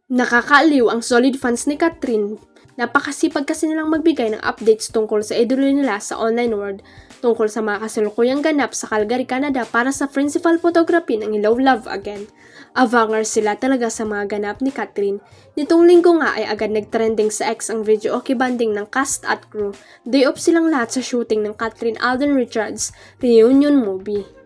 Nakakaaliw ang solid fans ni Catherine. Napakasipag kasi nilang magbigay ng updates tungkol sa idolo nila sa online world, tungkol sa mga kasalukuyang ganap sa Calgary, Canada para sa principal photography ng Hello Love Again. Avangers sila talaga sa mga ganap ni Catherine. Nitong linggo nga ay agad nagtrending sa X ang video okay banding ng cast at crew. Day off silang lahat sa shooting ng Catherine Alden Richards reunion movie.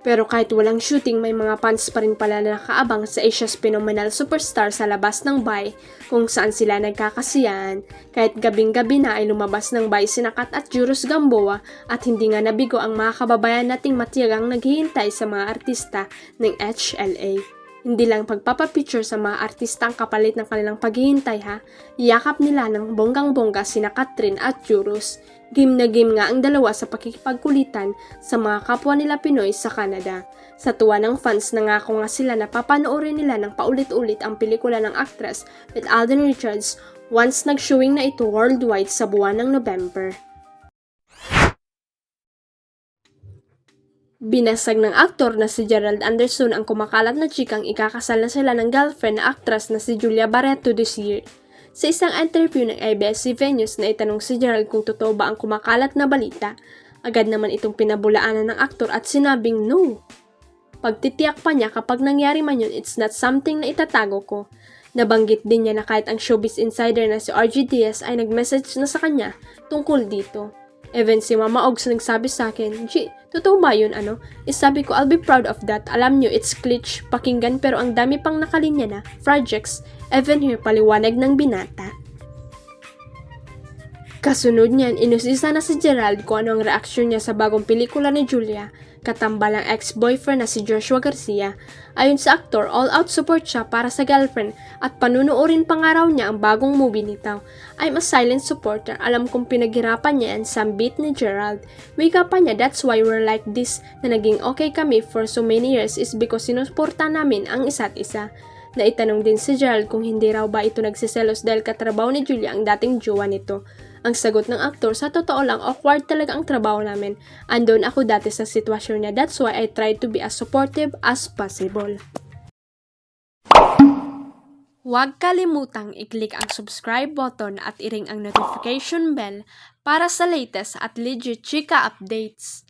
Pero kahit walang shooting, may mga fans pa rin pala na nakaabang sa Asia's phenomenal superstar sa labas ng bahay kung saan sila nagkakasiyahan. Kahit gabing-gabi na ay lumabas ng bahay sina Kat at Juros Gamboa at hindi nga nabigo ang mga kababayan nating matiyagang naghihintay sa mga artista ng HLA. Hindi lang pagpapapicture sa mga artista ang kapalit ng kanilang paghihintay ha, iyakap nila ng bonggang-bongga sina Catherine at Juros. Game na game nga ang dalawa sa pakikipagkulitan sa mga kapwa nila Pinoy sa Canada. Sa tuwa ng fans, nangako nga sila na papanoorin nila ng paulit-ulit ang pelikula ng actress with Alden Richards once nag-showing na ito worldwide sa buwan ng November. Binasag ng aktor na si Gerald Anderson ang kumakalat na chikang ikakasal na sila ng girlfriend na actress na si Julia Barreto this year. Sa isang interview ng ABS-CBN News na itanong si Gerald kung totoo ba ang kumakalat na balita, agad naman itong pinabulaanan ng aktor at sinabing no. Pagtitiyak pa niya kapag nangyari man yun, it's not something na itatago ko. Nabanggit din niya na kahit ang showbiz insider na si RG Diaz ay nag-message na sa kanya tungkol dito. Even si Mama Ogs nagsabi sa akin, G, totoo ba yun ano? Sabi ko, I'll be proud of that. Alam nyo, it's glitch, pakinggan pero ang dami pang nakalinya na, projects, even here paliwanag ng binata. Kasunod niyan, inusisa na si Gerald kung ano ang reaksyon niya sa bagong pelikula ni Julia, katambalang ex-boyfriend na si Joshua Garcia. Ayon sa aktor, all-out support siya para sa girlfriend at panunuorin pa nga raw niya ang bagong movie nito. I'm a silent supporter, alam kong pinaghirapan niya yan, sambit ni Gerald. Wika pa niya, that's why we're like this, na naging okay kami for so many years is because sinusuporta namin ang isa't isa. Naitanong din si Gerald kung hindi raw ba ito nagsiselos dahil katrabaho ni Julia ang dating jowa nito. Ang sagot ng aktor, sa totoo lang, awkward talaga ang trabaho namin. Andun ako dati sa sitwasyon niya, that's why I try to be as supportive as possible. Huwag kalimutang i-click ang subscribe button at i-ring ang notification bell para sa latest at legit chika updates.